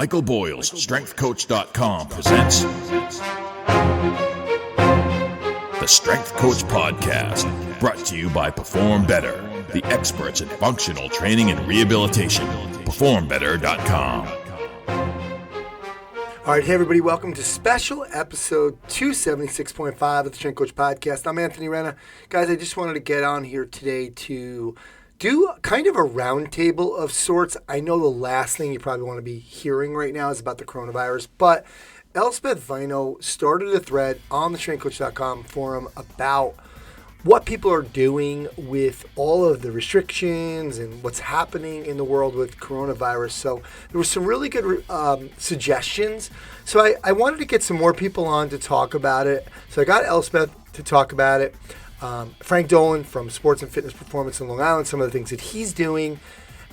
Michael Boyle's StrengthCoach.com presents the Strength Coach Podcast, brought to you by Perform Better, the experts in functional training and rehabilitation. PerformBetter.com. All right, hey everybody, welcome to special episode 276.5 of the Strength Coach Podcast. I'm Anthony Renna. Guys, I just wanted to get on here today to do kind of a roundtable of sorts. I know the last thing you probably want to be hearing right now is about the coronavirus, but Elsbeth Vaino started a thread on the StrengthCoach.com forum about what people are doing with all of the restrictions and what's happening in the world with coronavirus. So there were some really good suggestions. So I wanted to get some more people on to talk about it. So I got Elsbeth to talk about it. Frank Dolan from Sports and Fitness Performance in Long Island, some of the things that he's doing.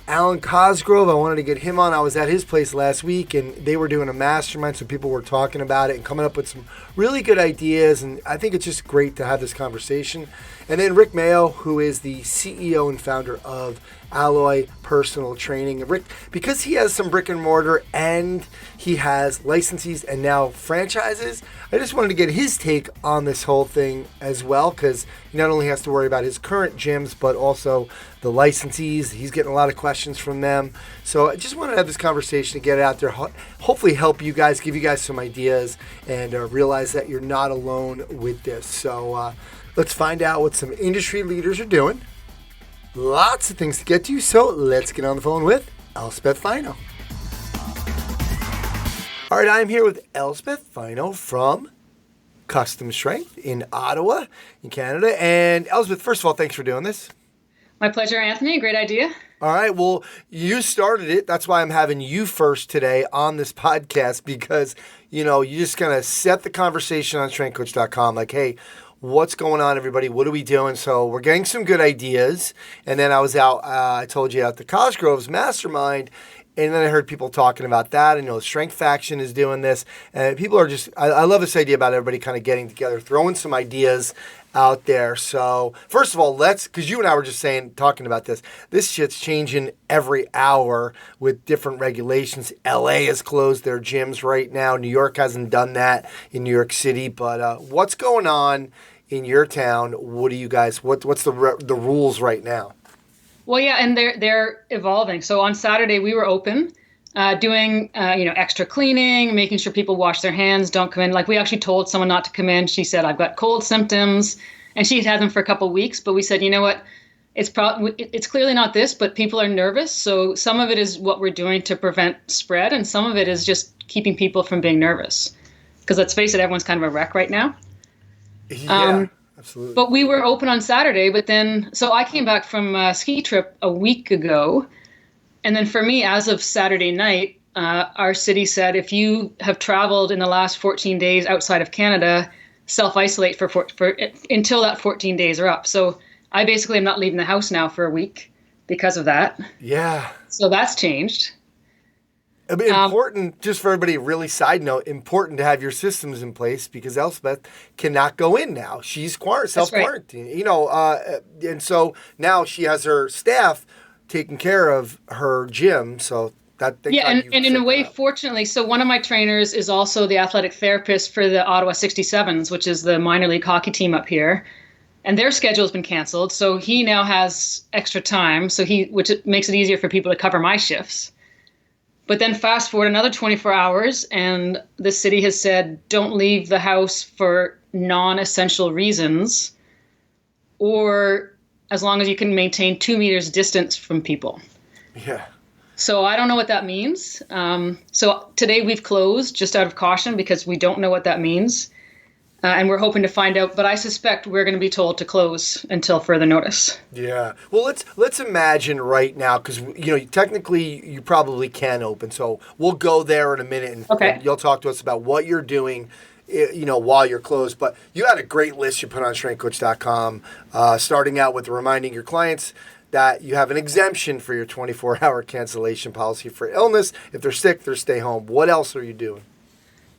Alan Cosgrove, I wanted to get him on. I was at his place last week, and they were doing a mastermind, so people were talking about it and coming up with some really good ideas, and I think it's just great to have this conversation. And then Rick Mayo, who is the CEO and founder of Alloy Personal Training. Rick, because he has some brick and mortar and he has licensees and now franchises, I just wanted to get his take on this whole thing as well, because he not only has to worry about his current gyms, but also the licensees. He's getting a lot of questions from them. So I just wanted to have this conversation to get it out there, hopefully help you guys, give you guys some ideas, and realize that you're not alone with this. So let's find out what some industry leaders are doing. Lots of things to get to, so let's get on the phone with Elsbeth Vaino. All right, I'm here with Elsbeth Vaino from Custom Strength in Ottawa, in Canada. And Elsbeth, first of all, thanks for doing this. My pleasure, Anthony. Great idea. All right, well, you started it. That's why I'm having you first today on this podcast, because, you just kind of set the conversation on StrengthCoach.com, like, hey, what's going on, everybody? What are we doing? So we're getting some good ideas. And then I was out, I told you, at the Cosgrove's mastermind. And then I heard people talking about that. The Strength Faction is doing this. And people are just, I love this idea about everybody kind of getting together, throwing some ideas out there. So first of all, because you and I were just talking about this shit's changing every hour with different regulations. LA has closed their gyms right now. New York hasn't done that in New York City. But what's going on in your town? What do you guys, what's the rules right now? Well, yeah, and they're evolving. So on Saturday we were open, doing extra cleaning, making sure people wash their hands, don't come in. Like, we actually told someone not to come in. She said, I've got cold symptoms, and she'd had them for a couple of weeks. But we said, you know what, it's clearly not this, but people are nervous. So some of it is what we're doing to prevent spread, and some of it is just keeping people from being nervous. Because let's face it, everyone's kind of a wreck right now. Yeah. Absolutely. But we were open on Saturday, so I came back from a ski trip a week ago. And then for me, as of Saturday night, our city said, if you have traveled in the last 14 days outside of Canada, self-isolate for until that 14 days are up. So I basically am not leaving the house now for a week because of that. Yeah. So that's changed. Important, just for everybody, really side note, important to have your systems in place, because Elsbeth cannot go in now. She's self-quarantined, right. And so now she has her staff taking care of her gym. So that and in a way, fortunately, so one of my trainers is also the athletic therapist for the Ottawa 67s, which is the minor league hockey team up here. And their schedule has been canceled. So he now has extra time, which makes it easier for people to cover my shifts. But then fast forward another 24 hours, and the city has said, don't leave the house for non-essential reasons, or as long as you can maintain 2 meters distance from people. Yeah. So I don't know what that means. So today we've closed just out of caution, because we don't know what that means. And we're hoping to find out, but I suspect we're going to be told to close until further notice. Yeah. Well, let's imagine right now, because technically you probably can open. So we'll go there in a minute, and you'll talk to us about what you're doing, while you're closed. But you had a great list you put on StrengthCoach.com, starting out with reminding your clients that you have an exemption for your 24-hour cancellation policy for illness. If they're sick, they're stay home. What else are you doing?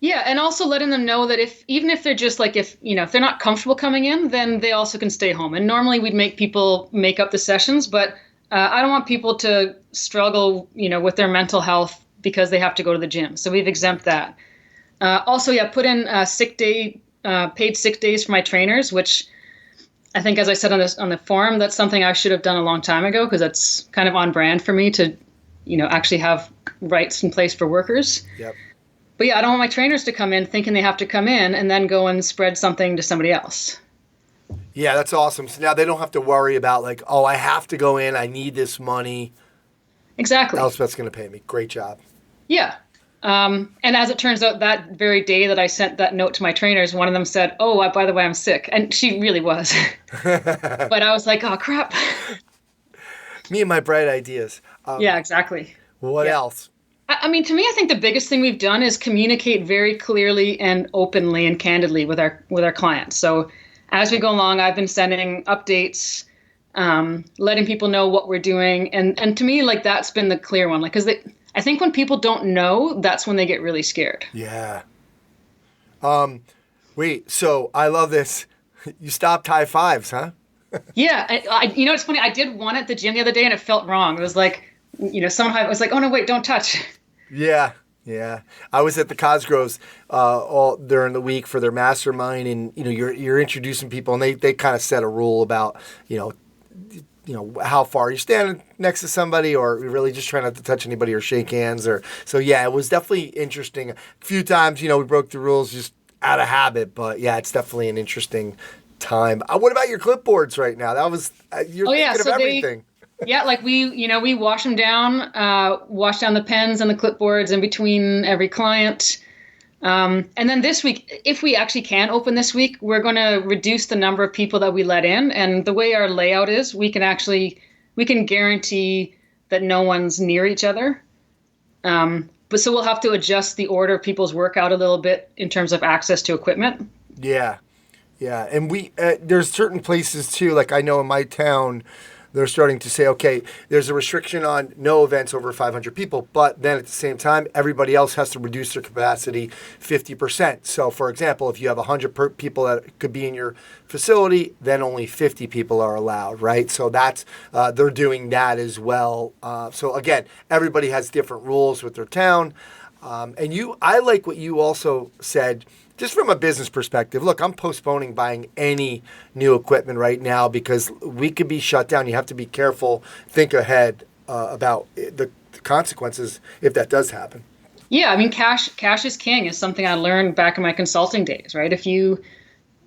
Yeah, and also letting them know that even if they're just like, if they're not comfortable coming in, then they also can stay home. And normally we'd make people make up the sessions, but I don't want people to struggle, with their mental health because they have to go to the gym. So we've exempt that. Also, put in paid sick days for my trainers, which I think, as I said on the forum, that's something I should have done a long time ago, because that's kind of on brand for me to, actually have rights in place for workers. Yep. But I don't want my trainers to come in thinking they have to come in and then go and spread something to somebody else. Yeah, that's awesome. So now they don't have to worry about like, oh, I have to go in. I need this money. Exactly. Elsbeth's going to pay me. Great job. Yeah. And as it turns out, that very day that I sent that note to my trainers, one of them said, "Oh, by the way, I'm sick." And she really was. But I was like, oh, crap. Me and my bright ideas. Yeah, exactly. What else? I mean, to me, I think the biggest thing we've done is communicate very clearly and openly and candidly with our clients. So as we go along, I've been sending updates, letting people know what we're doing. And to me, like, that's been the clear one. Like, because I think when people don't know, that's when they get really scared. Yeah. Wait, so I love this. You stopped high fives, huh? Yeah. It's funny. I did one at the gym the other day and it felt wrong. It was like, someone was like, "Oh, no, wait, don't touch." Yeah. Yeah. I was at the Cosgroves all during the week for their mastermind, and, you're introducing people, and they kind of set a rule about, how far you're standing next to somebody, or you're really just trying not to touch anybody or shake hands. So it was definitely interesting. A few times, we broke the rules just out of habit, but it's definitely an interesting time. What about your clipboards right now? That was, you're thinking of everything. Like we wash them down, wash down the pens and the clipboards in between every client. And then this week, if we actually can open this week, we're going to reduce the number of people that we let in. And the way our layout is, we can guarantee that no one's near each other. But so we'll have to adjust the order of people's workout a little bit in terms of access to equipment. Yeah. Yeah. And there's certain places too, like I know in my town, they're starting to say, okay, there's a restriction on no events over 500 people, but then at the same time, everybody else has to reduce their capacity 50%. So, for example, if you have 100 people that could be in your facility, then only 50 people are allowed, right? So that's they're doing that as well. So again, everybody has different rules with their town. I like what you also said. Just from a business perspective, look, I'm postponing buying any new equipment right now because we could be shut down. You have to be careful, think ahead about the consequences if that does happen. Yeah, I mean, cash is king is something I learned back in my consulting days, right? If you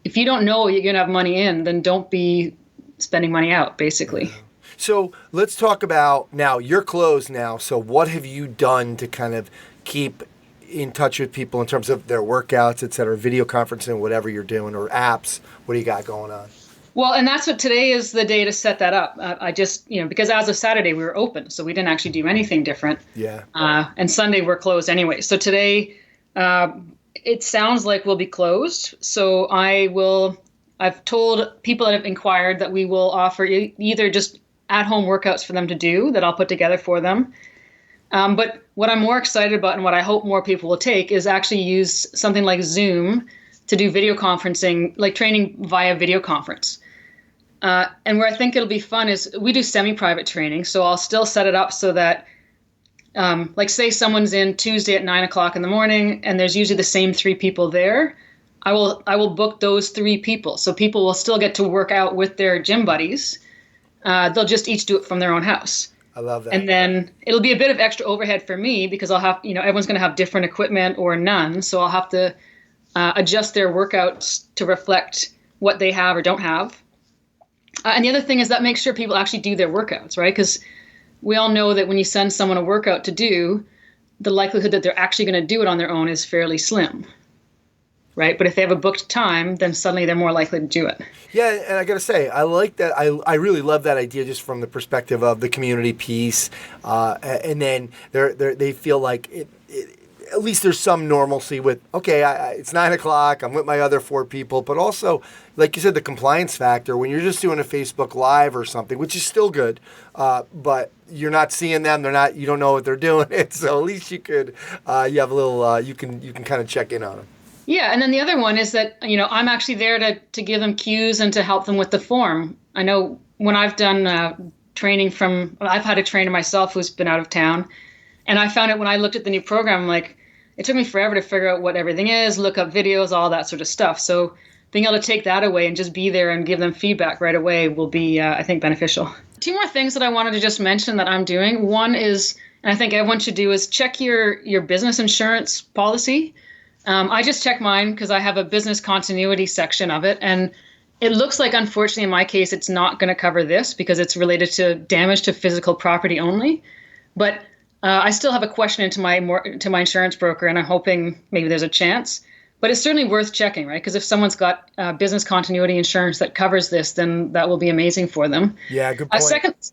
don't know you're going to have money in, then don't be spending money out, basically. Yeah. So let's talk about now, you're closed now. So what have you done to kind of keep in touch with people in terms of their workouts, et cetera, video conferencing, whatever you're doing, or apps? What do you got going on? Well, and that's what today is the day to set that up. I just, because as of Saturday we were open, so we didn't actually do anything different. Yeah. And Sunday we're closed anyway. So today, it sounds like we'll be closed. So I've told people that have inquired that we will offer either just at-home workouts for them to do that I'll put together for them. But what I'm more excited about and what I hope more people will take is actually use something like Zoom to do video conferencing, like training via video conference. And where I think it'll be fun is we do semi-private training. So I'll still set it up so that, like say someone's in Tuesday at 9:00 in the morning and there's usually the same 3 people there. I will book those 3 people. So people will still get to work out with their gym buddies. They'll just each do it from their own house. I love that. And then it'll be a bit of extra overhead for me because I'll have, everyone's going to have different equipment or none. So I'll have to adjust their workouts to reflect what they have or don't have. And the other thing is that makes sure people actually do their workouts, right? Because we all know that when you send someone a workout to do, the likelihood that they're actually going to do it on their own is fairly slim. Right. But if they have a booked time, then suddenly they're more likely to do it. Yeah. And I got to say, I like that. I really love that idea just from the perspective of the community piece. And then they feel like at least there's some normalcy with, okay, it's 9:00. I'm with my other 4 people. But also, like you said, the compliance factor when you're just doing a Facebook Live or something, which is still good. But you're not seeing them. You don't know what they're doing. So at least you could, you have a little, you can kind of check in on them. Yeah, and then the other one is that, I'm actually there to give them cues and to help them with the form. I know when I've done training I've had a trainer myself who's been out of town, And I found it when I looked at the new program, like it took me forever to figure out what everything is, look up videos, all that sort of stuff. So being able to take that away and just be there and give them feedback right away will be, I think, beneficial. Two more things that I wanted to just mention that I'm doing. One is, and I think everyone should do, is check your business insurance policy. I just check mine because I have a business continuity section of it. And it looks like, unfortunately, in my case, it's not going to cover this because it's related to damage to physical property only. But I still have a question to my insurance broker, and I'm hoping maybe there's a chance. But it's certainly worth checking, right? Because if someone's got business continuity insurance that covers this, then that will be amazing for them. Yeah, good point.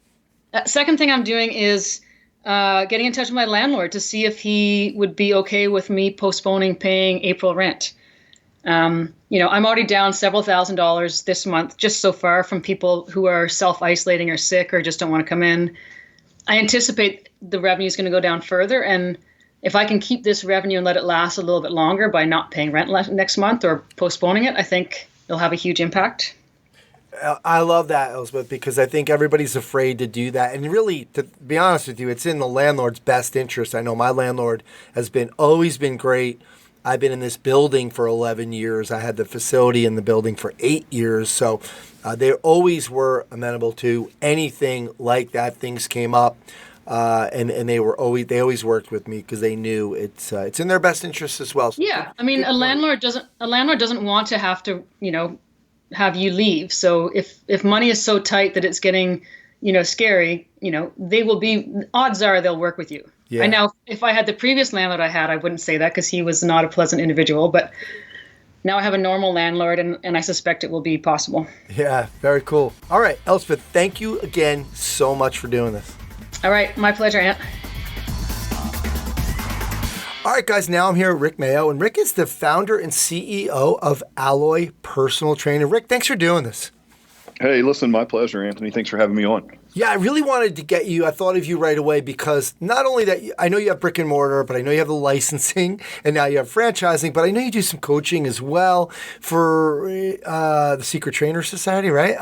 Second thing I'm doing is getting in touch with my landlord to see if he would be okay with me postponing paying April rent. I'm already down several $1,000s this month just so far from people who are self-isolating or sick or just don't want to come in. I anticipate the revenue is going to go down further, and if I can keep this revenue and let it last a little bit longer by not paying rent next month or postponing it, I think it'll have a huge impact. I love that, Elsbeth, because I think everybody's afraid to do that. And really, to be honest with you, it's in the landlord's best interest. I know my landlord has always been great. I've been in this building for 11 years. I had the facility in the building for 8 years. So they always were amenable to anything like that. Things came up. And they always worked with me because they knew it's in their best interest as well. So yeah, I mean, a landlord doesn't want to have to have you leave. So if money is so tight that it's getting scary, they will be. Odds are they'll work with you. Yeah. I know if I had the previous landlord I had, I wouldn't say that because he was not a pleasant individual. But now I have a normal landlord, and I suspect it will be possible. Yeah, very cool. All right, Elsbeth, thank you again so much for doing this. All right. My pleasure, Ant. All right, guys. Now I'm here with Rick Mayo, and Rick is the founder and CEO of Alloy Personal Training. Rick, thanks for doing this. Hey, listen, my pleasure, Anthony. Thanks for having me on. Yeah, I really wanted to get you. I thought of you right away because not only that, I know you have brick and mortar, but I know you have the licensing, and now you have franchising, but I know you do some coaching as well for the Secret Trainer Society, right?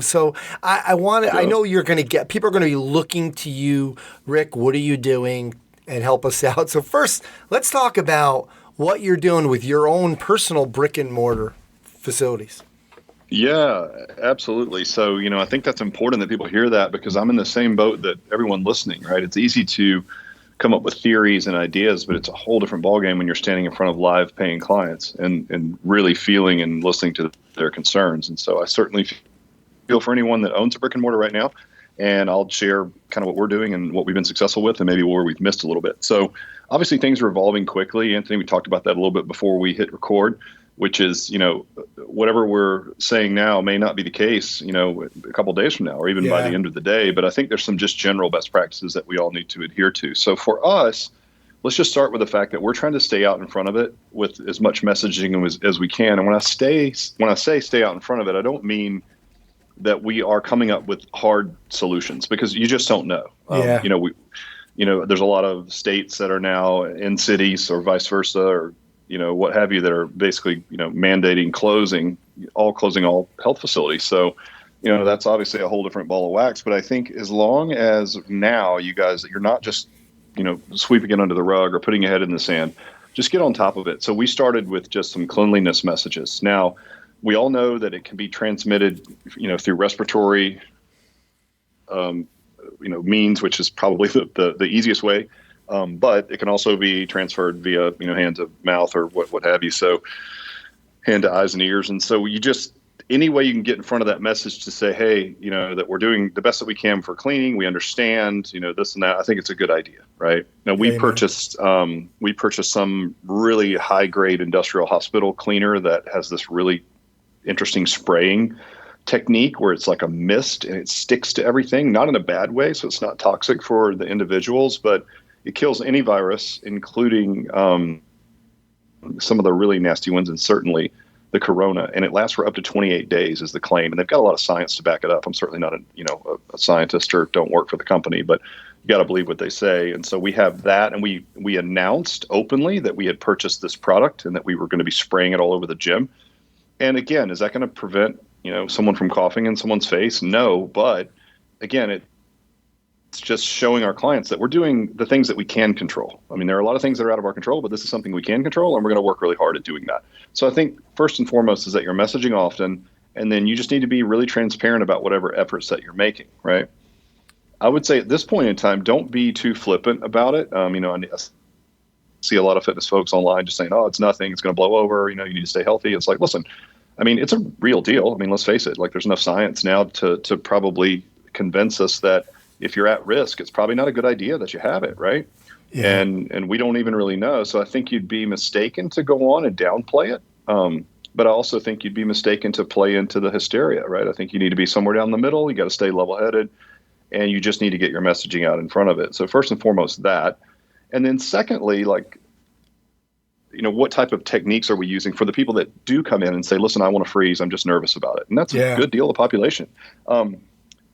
So I know you're going to get, people are going to be looking to you, Rick, what are you doing, and help us out. So first, let's talk about what you're doing with your own personal brick and mortar facilities. Yeah, absolutely. So, I think that's important that people hear that because I'm in the same boat that everyone listening, right? It's easy to come up with theories and ideas, but it's a whole different ballgame when you're standing in front of live paying clients and really feeling and listening to their concerns. And so I certainly feel for anyone that owns a brick and mortar right now, and I'll share kind of what we're doing and what we've been successful with and maybe where we've missed a little bit. So obviously things are evolving quickly. Anthony, we talked about that a little bit before we hit record, which is, whatever we're saying now may not be the case, a couple of days from now or even by the end of the day. But I think there's some just general best practices that we all need to adhere to. So for us, let's just start with the fact that we're trying to stay out in front of it with as much messaging as we can. And when I say stay out in front of it, I don't mean that we are coming up with hard solutions because you just don't know. There's a lot of states that are now in cities or vice versa or what have you, that are basically, mandating closing all health facilities. So, that's obviously a whole different ball of wax. But I think as long as now you guys, you're not just, sweeping it under the rug or putting your head in the sand, just get on top of it. So we started with just some cleanliness messages. Now, we all know that it can be transmitted, through respiratory, means, which is probably the easiest way. But it can also be transferred via, hand to mouth or what have you. So hand to eyes and ears. And so you just, any way you can get in front of that message to say, hey, that we're doing the best that we can for cleaning. We understand, this and that. I think it's a good idea, right? Now we purchased some really high grade industrial hospital cleaner that has this really interesting spraying technique where it's like a mist and it sticks to everything, not in a bad way. So it's not toxic for the individuals, but it kills any virus, including some of the really nasty ones, and certainly the corona. And it lasts for up to 28 days is the claim. And they've got a lot of science to back it up. I'm certainly not a scientist or don't work for the company, but you got to believe what they say. And so we have that. And we announced openly that we had purchased this product and that we were going to be spraying it all over the gym. And again, is that going to prevent, someone from coughing in someone's face? No. But again, just showing our clients that we're doing the things that we can control. I mean, there are a lot of things that are out of our control, but this is something we can control, and we're going to work really hard at doing that. So I think first and foremost is that you're messaging often, and then you just need to be really transparent about whatever efforts that you're making, right? I would say at this point in time, don't be too flippant about it. I see a lot of fitness folks online just saying, oh, it's nothing, it's going to blow over, you need to stay healthy. It's like, listen, I mean, it's a real deal. I mean, let's face it, like there's enough science now to probably convince us that if you're at risk, it's probably not a good idea that you have it, right? Yeah. And we don't even really know. So I think you'd be mistaken to go on and downplay it. But I also think you'd be mistaken to play into the hysteria, right? I think you need to be somewhere down the middle. You got to stay level-headed, and you just need to get your messaging out in front of it. So first and foremost, that. And then secondly, like, what type of techniques are we using for the people that do come in and say, listen, I want to freeze, I'm just nervous about it. And that's a good deal of the population.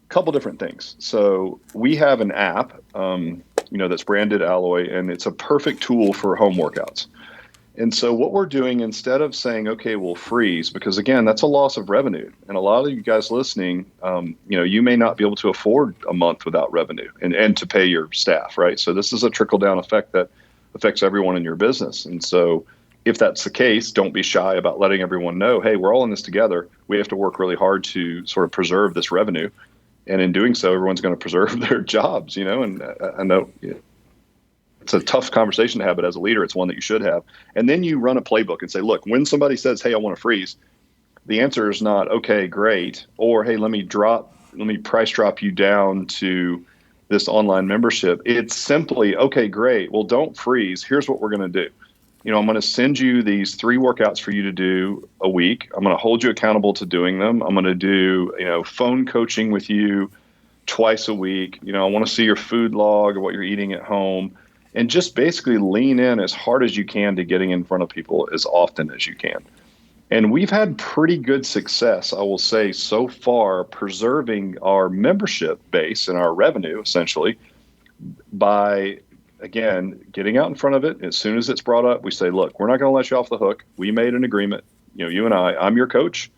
Couple different things. So we have an app, that's branded Alloy, and it's a perfect tool for home workouts. And so what we're doing, instead of saying, okay, we'll freeze, because again, that's a loss of revenue. And a lot of you guys listening, you may not be able to afford a month without revenue and to pay your staff, right? So this is a trickle down effect that affects everyone in your business. And so if that's the case, don't be shy about letting everyone know, hey, we're all in this together. We have to work really hard to sort of preserve this revenue. And in doing so, everyone's going to preserve their jobs, and I know it's a tough conversation to have, but as a leader, it's one that you should have. And then you run a playbook and say, look, when somebody says, hey, I want to freeze, the answer is not, okay, great, or hey, let me price drop you down to this online membership. It's simply, okay, great. Well, don't freeze. Here's what we're going to do. I'm going to send you these 3 workouts for you to do a week. I'm going to hold you accountable to doing them. I'm going to do, phone coaching with you twice a week. I want to see your food log of what you're eating at home, and just basically lean in as hard as you can to getting in front of people as often as you can. And we've had pretty good success, I will say, so far, preserving our membership base and our revenue, essentially, by, again, getting out in front of it. As soon as it's brought up, we say, look, we're not going to let you off the hook. We made an agreement, you and I'm your coach,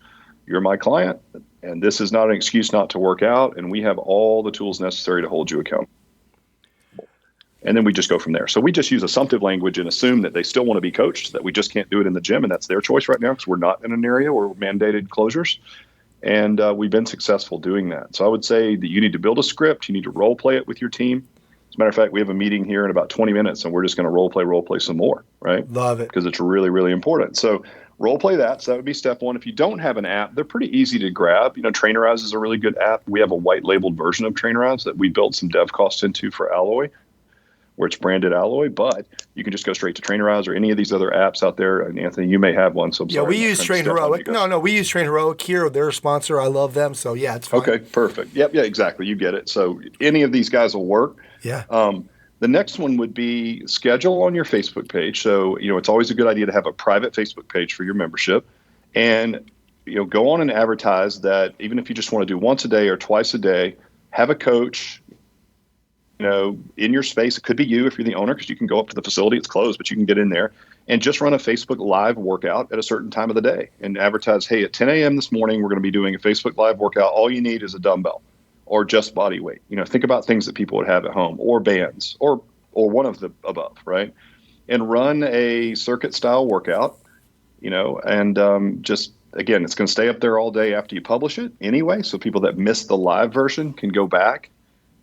you're my client, and this is not an excuse not to work out, and we have all the tools necessary to hold you accountable. And then we just go from there. So we just use assumptive language and assume that they still want to be coached, that we just can't do it in the gym, and that's their choice right now because we're not in an area where we're mandated closures. And we've been successful doing that. So I would say that you need to build a script. You need to role play it with your team. As a matter of fact, we have a meeting here in about 20 minutes, and we're just going to role play some more, right? Love it. Because it's really, really important. So role play that. So that would be step one. If you don't have an app, they're pretty easy to grab. Trainerize is a really good app. We have a white labeled version of Trainerize that we built some dev costs into for Alloy, where it's branded Alloy, but you can just go straight to Trainerize or any of these other apps out there. And Anthony, you may have one. So I'm sorry. We use Train Heroic. No, we use Train Heroic here. They're a sponsor. I love them. So yeah, it's fine. Okay, perfect. Yep, yeah, exactly. You get it. So any of these guys will work. Yeah. The next one would be schedule on your Facebook page. So, it's always a good idea to have a private Facebook page for your membership, and, go on and advertise that even if you just want to do once a day or twice a day, have a coach, in your space. It could be you if you're the owner, because you can go up to the facility. It's closed, but you can get in there and just run a Facebook Live workout at a certain time of the day and advertise, hey, at 10 a.m. this morning, we're going to be doing a Facebook Live workout. All you need is a dumbbell or just body weight. Think about things that people would have at home, or bands, or one of the above, right? And run a circuit style workout, and just, again, it's going to stay up there all day after you publish it anyway. So people that missed the live version can go back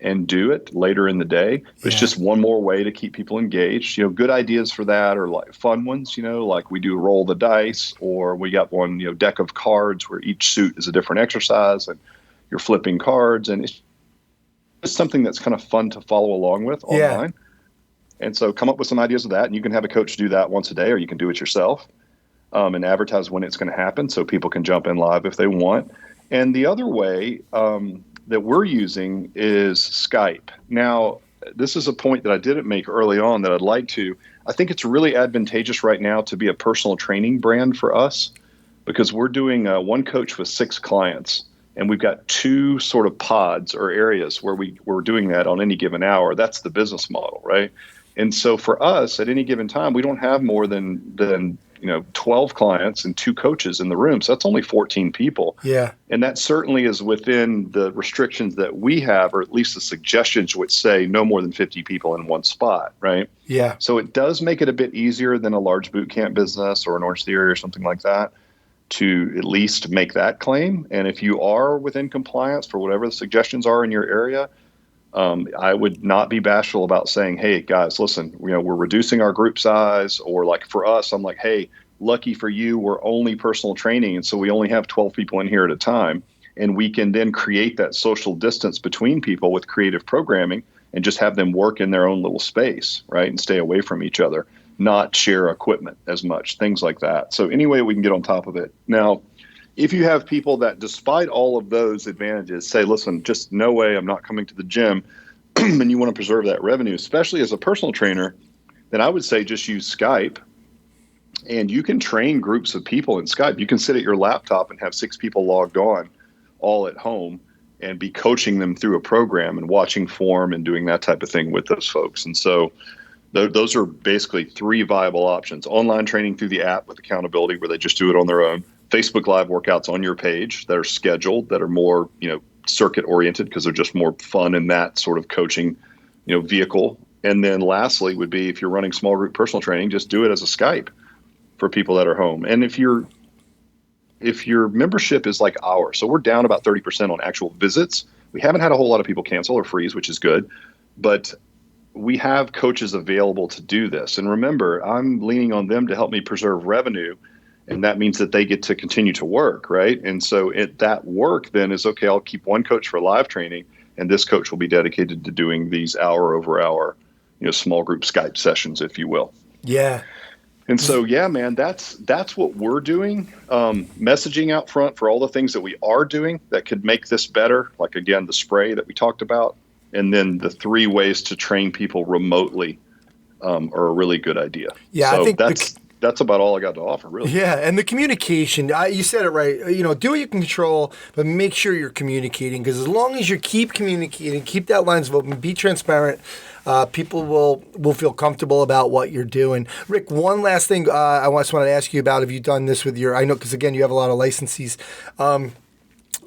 and do it later in the day. It's just one more way to keep people engaged. Good ideas for that are like fun ones, like we do roll the dice, or we got one, deck of cards where each suit is a different exercise and you're flipping cards. And it's just something that's kind of fun to follow along with online. And so come up with some ideas of that, and you can have a coach do that once a day, or you can do it yourself, and advertise when it's going to happen so people can jump in live if they want. And the other way that we're using is Skype. Now, this is a point that I didn't make early on that I'd like to. I think it's really advantageous right now to be a personal training brand for us, because we're doing one coach with 6 clients. And we've got 2 sort of pods or areas where we're doing that on any given hour. That's the business model, right? And so for us, at any given time, we don't have more than 12 clients and 2 coaches in the room. So that's only 14 people. Yeah. And that certainly is within the restrictions that we have, or at least the suggestions which say no more than 50 people in one spot, right? Yeah. So it does make it a bit easier than a large boot camp business or an Orange Theory or something like that to at least make that claim. And if you are within compliance for whatever the suggestions are in your area, I would not be bashful about saying, hey, guys, listen, we're reducing our group size. Or like for us, I'm like, hey, lucky for you, we're only personal training. And so we only have 12 people in here at a time. And we can then create that social distance between people with creative programming and just have them work in their own little space, right? And stay away from each other, not share equipment as much, things like that. So any way we can get on top of it. Now, if you have people that, despite all of those advantages, say, listen, just no way, I'm not coming to the gym, and you want to preserve that revenue, especially as a personal trainer, then I would say just use Skype, and you can train groups of people in Skype. You can sit at your laptop and have 6 people logged on all at home and be coaching them through a program and watching form and doing that type of thing with those folks. And so those are basically 3 viable options. Online training through the app with accountability where they just do it on their own. Facebook Live workouts on your page that are scheduled, that are more, circuit oriented because they're just more fun in that sort of coaching, vehicle. And then lastly would be if you're running small group personal training, just do it as a Skype for people that are home. And if your membership is like ours, so we're down about 30% on actual visits. We haven't had a whole lot of people cancel or freeze, which is good, but we have coaches available to do this. And remember, I'm leaning on them to help me preserve revenue. And that means that they get to continue to work, right? And so that work then is, okay, I'll keep one coach for live training, and this coach will be dedicated to doing these hour over hour, small group Skype sessions, if you will. Yeah. And so, yeah, man, that's what we're doing. Messaging out front for all the things that we are doing that could make this better, like, again, the spray that we talked about, and then the 3 ways to train people remotely are a really good idea. Yeah, so I think that's about all I got to offer, really. Yeah, and the communication, you said it right. Do what you can control, but make sure you're communicating, because as long as you keep communicating, keep that lines open, be transparent, people will feel comfortable about what you're doing. Rick, one last thing I just wanted to ask you about. Have you done this with I know, because again, you have a lot of licensees.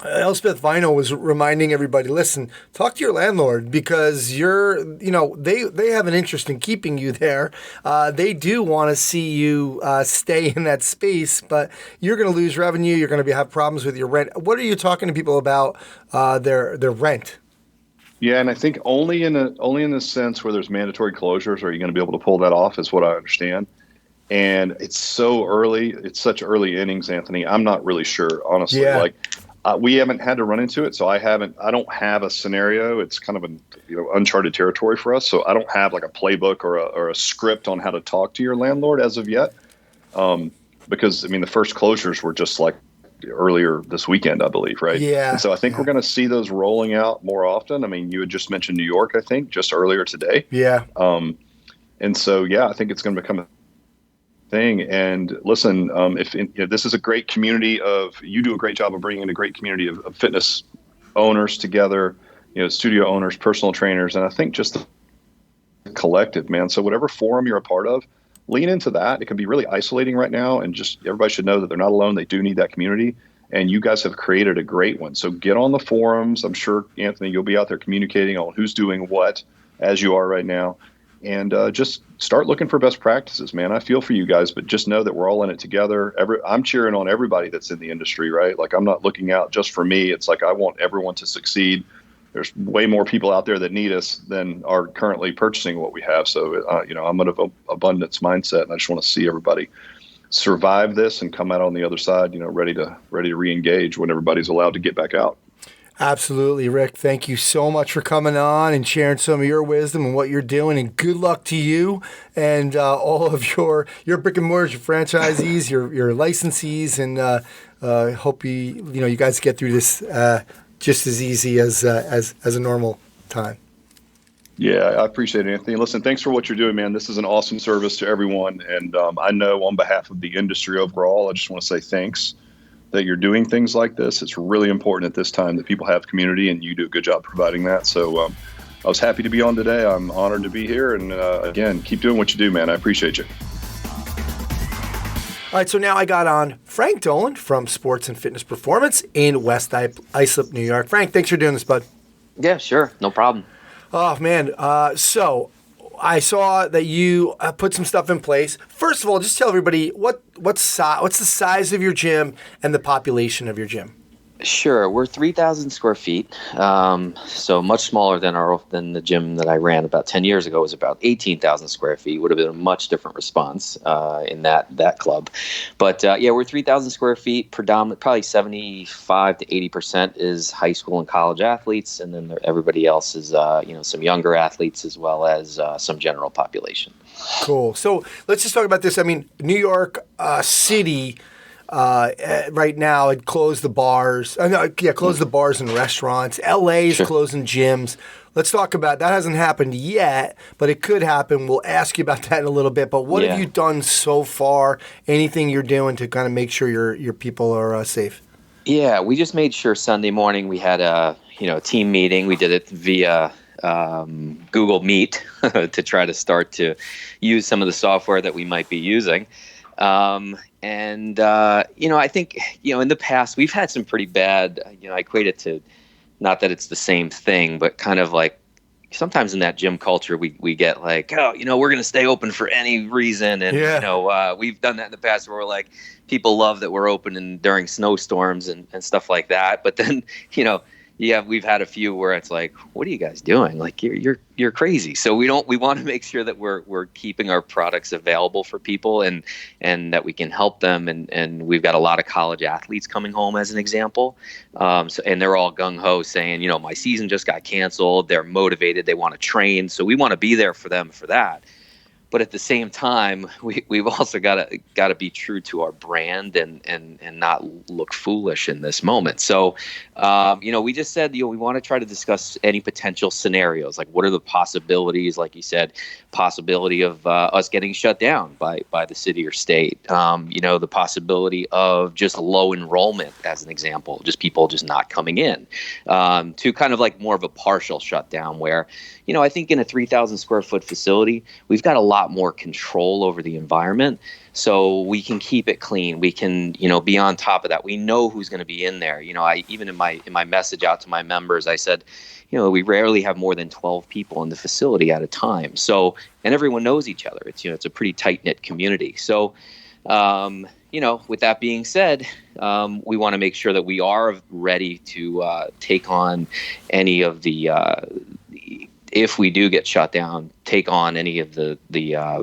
Elsbeth Vaino was reminding everybody, listen, talk to your landlord, because they have an interest in keeping you there. They do want to see you stay in that space, but you're going to lose revenue. You're going to have problems with your rent. What are you talking to people about their rent? Yeah, and I think only in the sense where there's mandatory closures are you going to be able to pull that off, is what I understand. And it's so early. It's such early innings, Anthony. I'm not really sure, honestly. Yeah. We haven't had to run into it, so I don't have a scenario. It's kind of uncharted territory for us. So I don't have like a playbook or a script on how to talk to your landlord as of yet. Because the first closures were just like earlier this weekend, I believe, right? Yeah. And so I think we're going to see those rolling out more often. You had just mentioned New York, I think, just earlier today. Yeah. And so, yeah, I think it's going to become a thing. And listen, this is a great community you do a great job of bringing in a great community of fitness owners together, studio owners, personal trainers. And I think just the collective, man. So whatever forum you're a part of, lean into that. It can be really isolating right now, and just everybody should know that they're not alone. They do need that community, and you guys have created a great one. So get on the forums. I'm sure, Anthony, you'll be out there communicating on who's doing what, as you are right now. And just start looking for best practices, man. I feel for you guys, but just know that we're all in it together. I'm cheering on everybody that's in the industry, right? Like, I'm not looking out just for me. It's like I want everyone to succeed. There's way more people out there that need us than are currently purchasing what we have. So, I'm of an abundance mindset, and I just want to see everybody survive this and come out on the other side, ready to re-engage when everybody's allowed to get back out. Absolutely, Rick. Thank you so much for coming on and sharing some of your wisdom and what you're doing. And good luck to you and all of your brick and mortar, your franchisees, your licensees, and hope you guys get through this just as easy as a normal time. Yeah, I appreciate it, Anthony. Listen, thanks for what you're doing, man. This is an awesome service to everyone, and I know on behalf of the industry overall, I just want to say thanks that you're doing things like this. It's really important at this time that people have community, and you do a good job providing that. So I was happy to be on today. I'm honored to be here. And again, keep doing what you do, man. I appreciate you. All right, so now I got on Frank Dolan from Sports and Fitness Performance in West Islip, New York. Frank, thanks for doing this, bud. Yeah, sure. No problem. Oh, man. So I saw that you put some stuff in place. First of all, just tell everybody what's the size of your gym and the population of your gym. Sure. We're 3,000 square feet, so much smaller than the gym that I ran about 10 years ago. It was about 18,000 square feet. Would have been a much different response in that club. But we're 3,000 square feet. Predominant, probably 75 to 80% is high school and college athletes, and then everybody else is some younger athletes as well as some general population. Cool. So let's just talk about this. I mean, New York City. Right now, it closed the bars. Closed the bars and restaurants. LA is closing gyms. Let's talk about that. Hasn't happened yet, but it could happen. We'll ask you about that in a little bit. But what have you done so far? Anything you're doing to kind of make sure your people are safe? Yeah, we just made sure Sunday morning we had a team meeting. We did it via Google Meet to try to start to use some of the software that we might be using. I think, in the past we've had some pretty bad, I equate it to, not that it's the same thing, but kind of like sometimes in that gym culture, we get like, we're going to stay open for any reason. And, we've done that in the past where we're like, people love that we're open during snowstorms and stuff like that. But then, we've had a few where it's like, what are you guys doing? Like you're crazy. So we want to make sure that we're keeping our products available for people and that we can help them. And we've got a lot of college athletes coming home as an example. And they're all gung ho saying, my season just got canceled. They're motivated. They want to train. So we want to be there for them for that. But at the same time, we've also got to be true to our brand and not look foolish in this moment. So, we just said, we want to try to discuss any potential scenarios, like what are the possibilities, like you said, possibility of us getting shut down by the city or state, the possibility of just low enrollment, as an example, just people just not coming in, to kind of like more of a partial shutdown where, I think in a 3,000 square foot facility, we've got a lot more control over the environment. So we can keep it clean. We can, be on top of that. We know who's going to be in there. I even in my message out to my members, I said, we rarely have more than 12 people in the facility at a time. So, and everyone knows each other. It's, it's a pretty tight knit community. So, with that being said, we want to make sure that we are ready to take on any of the if we do get shut down, take on any of the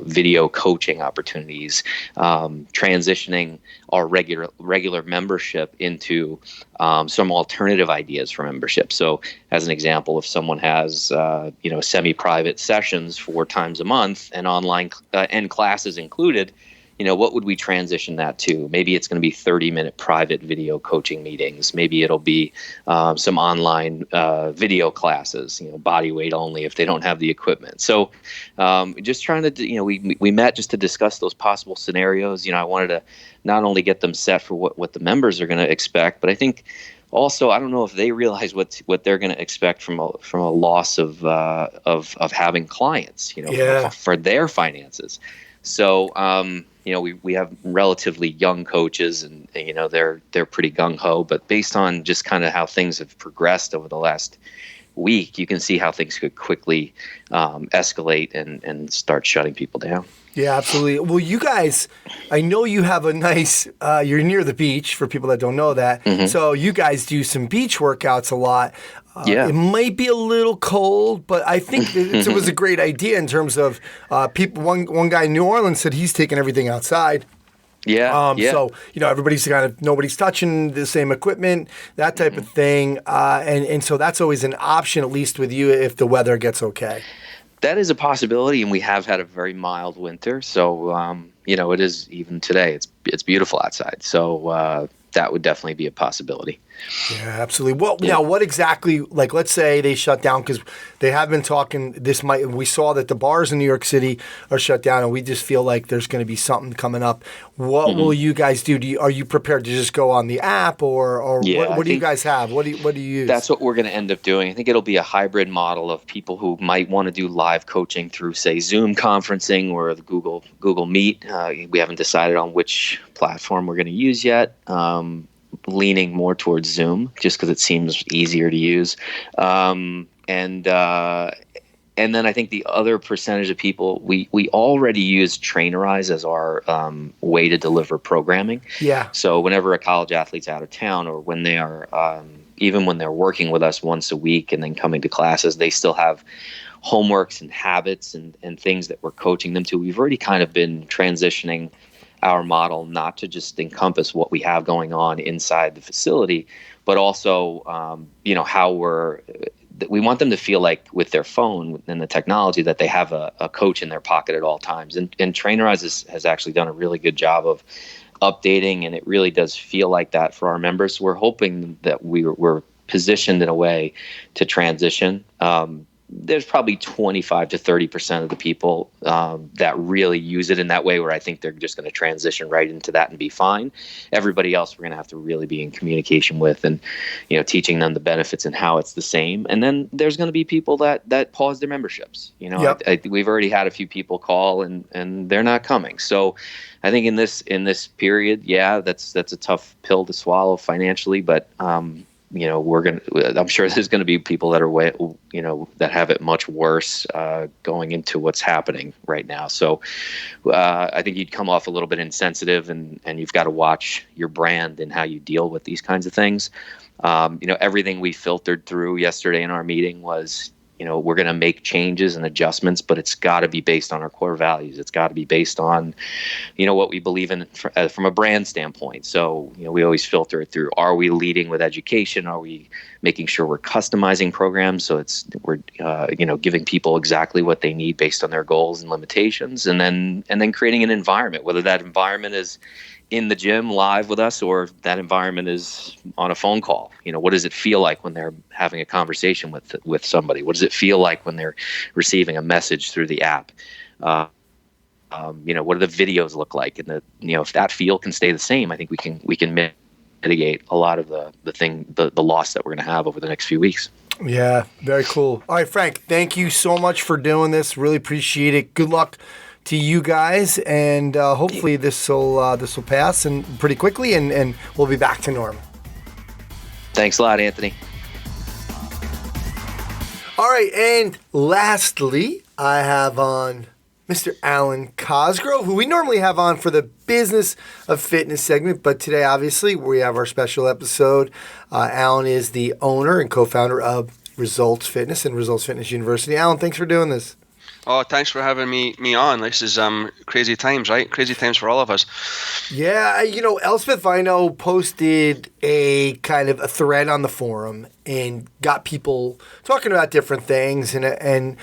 video coaching opportunities, transitioning our regular membership into some alternative ideas for membership. So as an example, if someone has, semi-private sessions 4 times a month and online and classes included, what would we transition that to? Maybe it's going to be 30-minute private video coaching meetings. Maybe it'll be some online video classes, body weight only if they don't have the equipment. So just trying to, we met just to discuss those possible scenarios. I wanted to not only get them set for what the members are going to expect, but I think also, I don't know if they realize what they're going to expect from a loss of having clients, for their finances. So, we have relatively young coaches and they're pretty gung ho, but based on just kind of how things have progressed over the last week, you can see how things could quickly escalate and start shutting people down. Yeah, absolutely. Well, you guys, I know you have a nice, you're near the beach for people that don't know that. Mm-hmm. So you guys do some beach workouts a lot. It might be a little cold, but I think it was a great idea in terms of people. One guy in New Orleans said he's taking everything outside. So, everybody's nobody's touching the same equipment, that type of thing. And so that's always an option, at least with you, if the weather gets okay. That is a possibility, and we have had a very mild winter. So, it is even today. It's beautiful outside. So that would definitely be a possibility. Yeah, absolutely. Well, now what exactly, like, let's say they shut down, because they have been talking, we saw that the bars in New York City are shut down, and we just feel like there's going to be something coming up. What will you guys do? Are you prepared to just go on the app, or what do you guys have? What do you use? That's what we're going to end up doing. I think it'll be a hybrid model of people who might want to do live coaching through, say, Zoom conferencing or the Google Meet. We haven't decided on which platform we're going to use yet. Leaning more towards Zoom just because it seems easier to use. And then I think the other percentage of people, we already use Trainerize as our way to deliver programming. Yeah. So whenever a college athlete's out of town, or when they are, even when they're working with us once a week and then coming to classes, they still have homeworks and habits and things that we're coaching them to. We've already kind of been transitioning our model not to just encompass what we have going on inside the facility, but also, how we want them to feel like with their phone and the technology that they have a coach in their pocket at all times. And Trainerize has actually done a really good job of updating, and it really does feel like that for our members. So we're hoping that we're positioned in a way to transition. There's probably 25 to 30% of the people that really use it in that way, where I think they're just going to transition right into that and be fine. Everybody else we're going to have to really be in communication with, and teaching them the benefits and how it's the same. And then there's going to be people that pause their memberships. Yep. We've already had a few people call and they're not coming. So I think in this period, that's a tough pill to swallow financially, but I'm sure there's going to be people that are that have it much worse going into what's happening right now. So I think you'd come off a little bit insensitive, and you've got to watch your brand and how you deal with these kinds of things. Everything we filtered through yesterday in our meeting was, we're going to make changes and adjustments, but it's got to be based on our core values. It's got to be based on, what we believe in from a brand standpoint. So, we always filter it through. Are we leading with education? Are we making sure we're customizing programs so we're giving people exactly what they need based on their goals and limitations, and then creating an environment, whether that environment is in the gym live with us or that environment is on a phone call. What does it feel like when they're having a conversation with somebody? What does it feel like when they're receiving a message through the app? What do the videos look like? And if that feel can stay the same, I think we can mitigate a lot of the loss that we're going to have over the next few weeks. Yeah, very cool. All right, Frank, thank you so much for doing this. Really appreciate it. Good luck to you guys, and hopefully this will pass and pretty quickly, and we'll be back to normal. Thanks a lot, Anthony. All right, and lastly, I have on Mr. Alwyn Cosgrove, who we normally have on for the Business of Fitness segment, but today, obviously, we have our special episode. Alwyn is the owner and co-founder of Results Fitness and Results Fitness University. Alwyn, thanks for doing this. Oh, thanks for having me on. This is crazy times, right? Crazy times for all of us. Yeah, Elsbeth Vaino posted a kind of a thread on the forum and got people talking about different things, and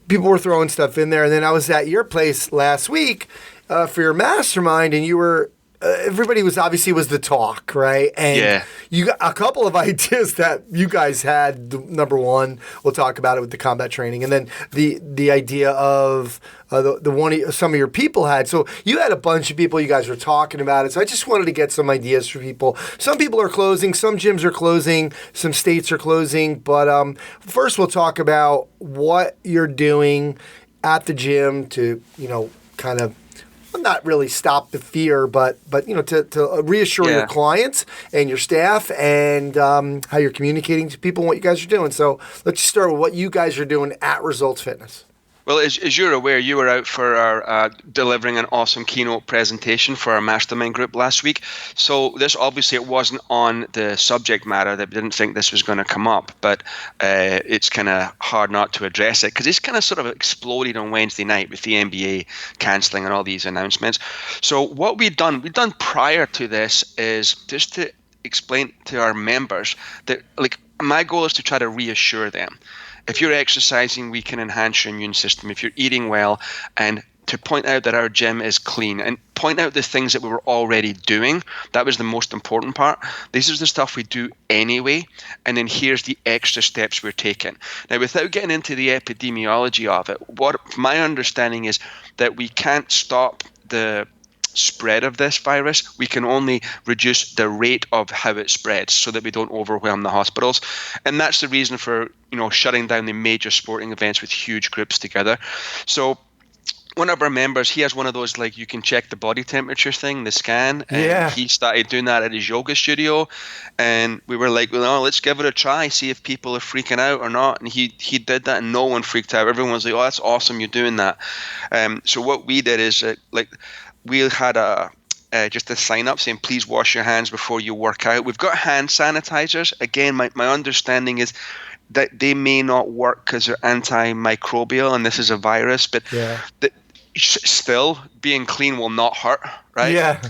people were throwing stuff in there. And then I was at your place last week for your mastermind, and you were everybody was the talk, right? And you got a couple of ideas that you guys had. Number one, we'll talk about it with the combat training, and then the idea of the one some of your people had. So you had a bunch of people. You guys were talking about it. So I just wanted to get some ideas for people. Some people are closing. Some gyms are closing. Some states are closing. But first, we'll talk about what you're doing at the gym to kind of not really stop the fear, but to reassure your clients and your staff, and how you're communicating to people and what you guys are doing. So let's just start with what you guys are doing at Results Fitness. Well, as you're aware, you were out for our delivering an awesome keynote presentation for our mastermind group last week. So this obviously it wasn't on the subject matter. That we didn't think this was going to come up, but it's kind of hard not to address it because it's kind of sort of exploded on Wednesday night with the NBA cancelling and all these announcements. So what we've done prior to this is just to explain to our members that, like, my goal is to try to reassure them. If you're exercising, we can enhance your immune system. If you're eating well, and to point out that our gym is clean and point out the things that we were already doing. That was the most important part. This is the stuff we do anyway, and then here's the extra steps we're taking. Now, without getting into the epidemiology of it, what my understanding is that we can't stop the spread of this virus. We can only reduce the rate of how it spreads so that we don't overwhelm the hospitals. And that's the reason for, shutting down the major sporting events with huge groups together. So one of our members, he has one of those, like, you can check the body temperature thing, the scan. And he started doing that at his yoga studio. And we were like, well, let's give it a try, see if people are freaking out or not. And he did that and no one freaked out. Everyone was like, oh, that's awesome, you're doing that. So what we did is, we had just a sign up saying, please wash your hands before you work out. We've got hand sanitizers. Again, my understanding is that they may not work because they're antimicrobial and this is a virus, but still being clean will not hurt, right? Yeah.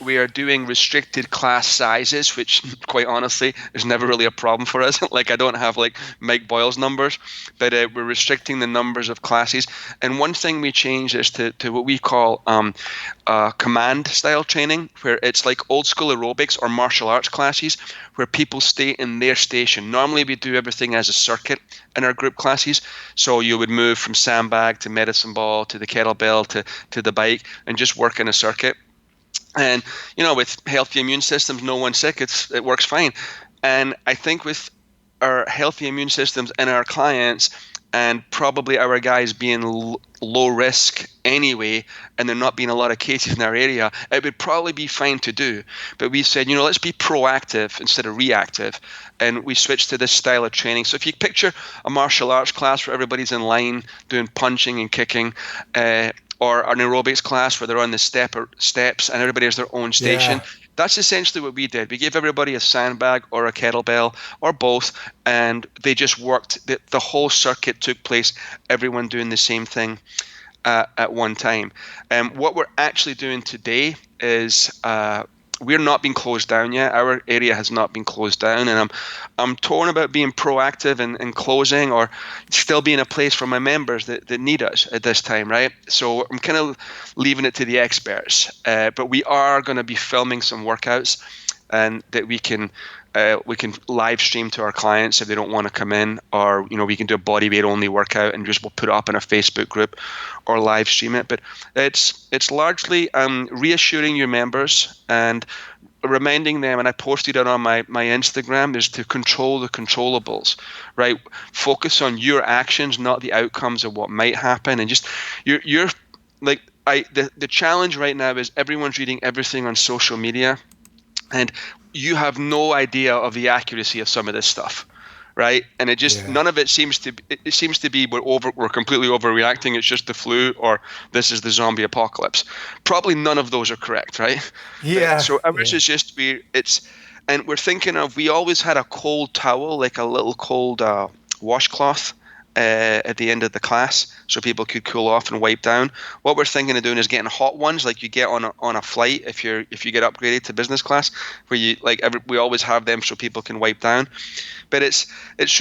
We are doing restricted class sizes, which quite honestly is never really a problem for us. Like, I don't have like Mike Boyle's numbers, but we're restricting the numbers of classes. And one thing we changed is to what we call command style training, where it's like old school aerobics or martial arts classes where people stay in their station. Normally we do everything as a circuit in our group classes. So you would move from sandbag to medicine ball to the kettlebell to the bike and just work in a circuit. And, with healthy immune systems, no one's sick, it works fine. And I think with our healthy immune systems and our clients, and probably our guys being low risk anyway, and there not being a lot of cases in our area, it would probably be fine to do. But we said, let's be proactive instead of reactive. And we switched to this style of training. So if you picture a martial arts class where everybody's in line doing punching and kicking, or an aerobics class where they're on the steps and everybody has their own station. Yeah. That's essentially what we did. We gave everybody a sandbag or a kettlebell or both, and they just worked. The whole circuit took place, everyone doing the same thing at one time. What we're actually doing today is we're not being closed down yet. Our area has not been closed down, and I'm torn about being proactive and closing or still being a place for my members that need us at this time, right? So I'm kind of leaving it to the experts. But we are going to be filming some workouts, and that we can live stream to our clients if they don't want to come in, or we can do a body weight only workout and we'll put it up in a Facebook group or live stream it. But it's largely reassuring your members and reminding them, and I posted it on my Instagram, is to control the controllables, right? Focus on your actions, not the outcomes of what might happen. And just you're like, the challenge right now is everyone's reading everything on social media, and you have no idea of the accuracy of some of this stuff, right? And it just none of it seems to be we're completely overreacting. It's just the flu, or this is the zombie apocalypse. Probably none of those are correct, right? Yeah. So ours is just and we're thinking of, we always had a cold towel, like a little cold washcloth at the end of the class, so people could cool off and wipe down. What we're thinking of doing is getting hot ones, like you get on a flight if you get upgraded to business class, where we always have them so people can wipe down. But it's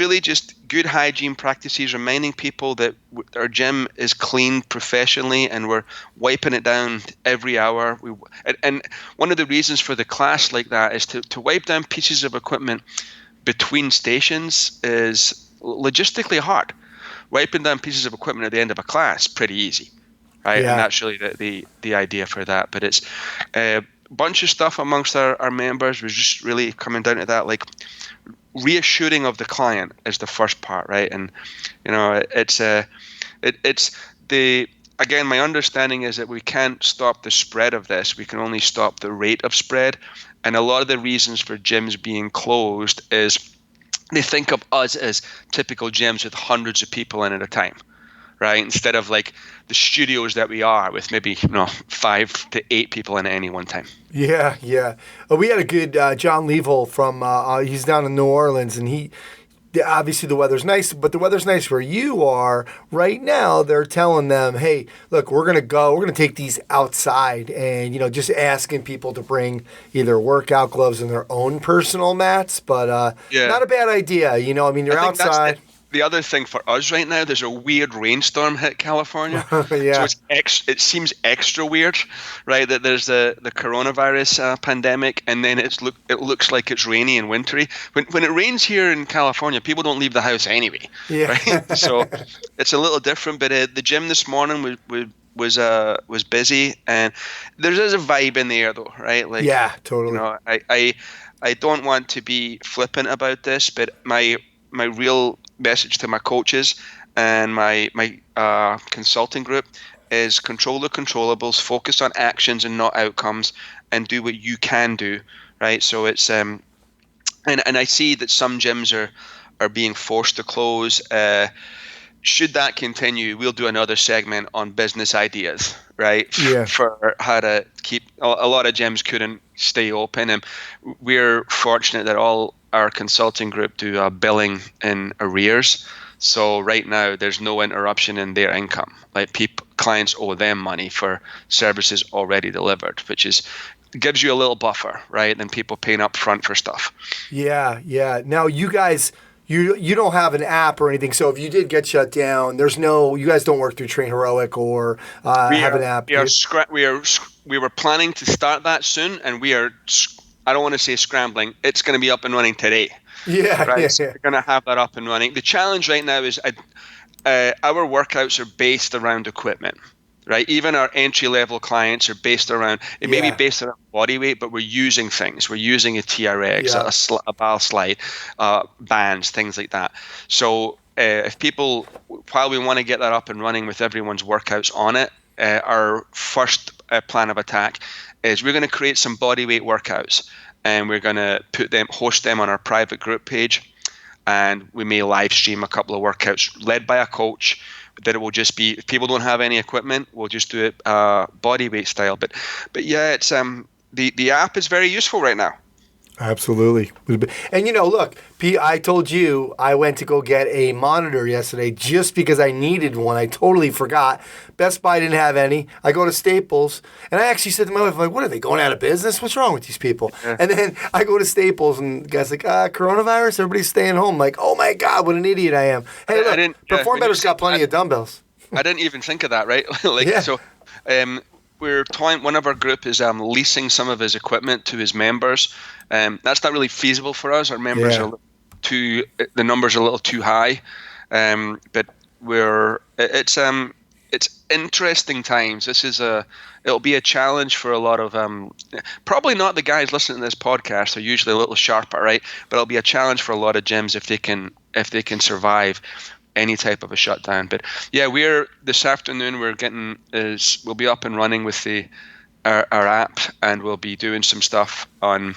really just good hygiene practices, reminding people that our gym is cleaned professionally and we're wiping it down every hour. And one of the reasons for the class like that is to wipe down pieces of equipment between stations is logistically hard. Wiping down pieces of equipment at the end of a class, pretty easy, right? Yeah. And that's really the idea for that. But it's a bunch of stuff amongst our members was just really coming down to that, like reassuring of the client is the first part, right? And again, my understanding is that we can't stop the spread of this. We can only stop the rate of spread. And a lot of the reasons for gyms being closed is they think of us as typical gyms with hundreds of people in at a time, right? Instead of like the studios that we are with maybe 5 to 8 people in at any one time. Yeah, yeah. We had a good John Leavell from he's down in New Orleans, and obviously the weather's nice, but the weather's nice where you are right now. They're telling them, hey, look, we're going to take these outside, and, just asking people to bring either workout gloves and their own personal mats, but not a bad idea. You're outside. the other thing for us right now, there's a weird rainstorm hit California. Yeah. So it seems extra weird, right? That there's the coronavirus pandemic, and then it looks like it's rainy and wintry. When it rains here in California, people don't leave the house anyway. Yeah. Right? So it's a little different. But the gym this morning was busy, and there's a vibe in the air though, right? Like, yeah, totally. You know, I don't want to be flippant about this, but my real message to my coaches and my consulting group is control the controllables, focus on actions and not outcomes, and do what you can do, right? So it's and I see that some gyms are being forced to close. Should that continue, we'll do another segment on business ideas, right? Yeah. For how to keep a lot of gyms couldn't stay open, and we're fortunate that all our consulting group do billing in arrears. So right now there's no interruption in their income. Like clients owe them money for services already delivered, which gives you a little buffer, right? Than people paying up front for stuff. Yeah. Now you guys, you don't have an app or anything. So if you did get shut down, you guys don't work through Train Heroic or have an app. We were planning to start that soon, and we are. I don't want to say scrambling. It's going to be up and running today. Yeah, right? Yeah. So we're going to have that up and running. The challenge right now is our workouts are based around equipment, right? Even our entry-level clients are based around, it may be based around body weight, but we're using things. We're using a TRX, a ball slide, bands, things like that. So if people, while we want to get that up and running with everyone's workouts on it, our first plan of attack is we're going to create some body weight workouts, and we're going to host them on our private group page, and we may live stream a couple of workouts led by a coach. That it will just be, if people don't have any equipment, we'll just do it body weight style. But yeah, it's the app is very useful right now. Absolutely. And look, Pete, I told you I went to go get a monitor yesterday just because I needed one. I totally forgot. Best Buy didn't have any. I go to Staples, and I actually said to my wife, I'm like, what, are they going out of business? What's wrong with these people? Yeah. And then I go to Staples, and the guy's like, coronavirus, everybody's staying home. I'm like, oh my God, what an idiot I am. Hey, look, Perform Better's got plenty of dumbbells. I didn't even think of that, right? One of our group is leasing some of his equipment to his members. That's not really feasible for us. Our members are the numbers are a little too high, but it's interesting times. It'll be a challenge for a lot of probably not the guys listening to this podcast. They're usually a little sharper, right? But it'll be a challenge for a lot of gyms if they can survive any type of a shutdown. But yeah, this afternoon we'll be up and running with our app, and we'll be doing some stuff on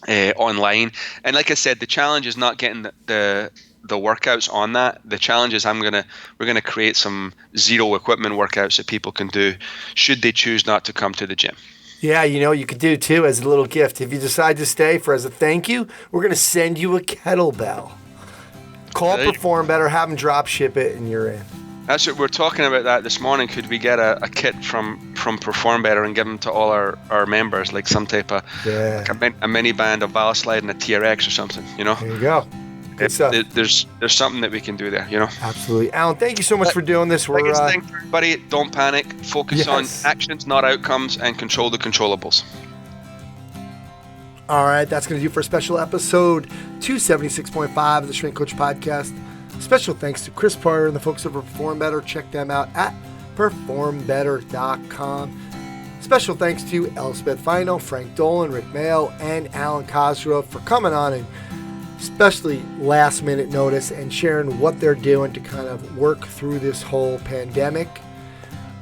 online. And like I said, the challenge is not getting the workouts on that. The challenge is we're gonna create some zero equipment workouts that people can do should they choose not to come to the gym. Yeah, you could do too as a little gift. If you decide to stay as a thank you, we're gonna send you a kettlebell. Call Perform Better, have them drop ship it, and you're in. That's what we're talking about that this morning. Could we get a kit from Perform Better and give them to all our members, like some type of like a mini band, a valve slide, and a TRX or something, There you go. Good stuff. There's something that we can do there, Absolutely. Alwyn, thank you so much for doing this. Thank you, everybody. Don't panic. Focus on actions, not outcomes, and control the controllables. All right, that's going to do for a special episode 276.5 of the Strength Coach Podcast. Special thanks to Chris Pryor and the folks over at Perform Better. Check them out at performbetter.com. Special thanks to Elsbeth, Vaino, Frank Dolan, Rick Mayo, and Alan Cosgrove for coming on and especially last minute notice and sharing what they're doing to kind of work through this whole pandemic.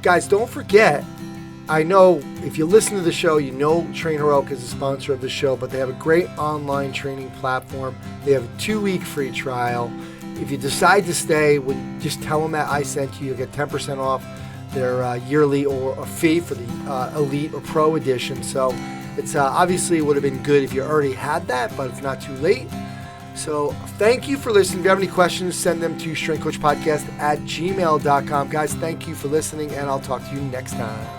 Guys, don't forget, I know if you listen to the show, you know Train Heroic is a sponsor of the show, but they have a great online training platform. They have a 2-week free trial. If you decide to stay, just tell them that I sent you. You'll get 10% off their yearly or a fee for the Elite or Pro edition. So it's obviously it would have been good if you already had that, but it's not too late. So thank you for listening. If you have any questions, send them to strengthcoachpodcast@gmail.com. Guys, thank you for listening, and I'll talk to you next time.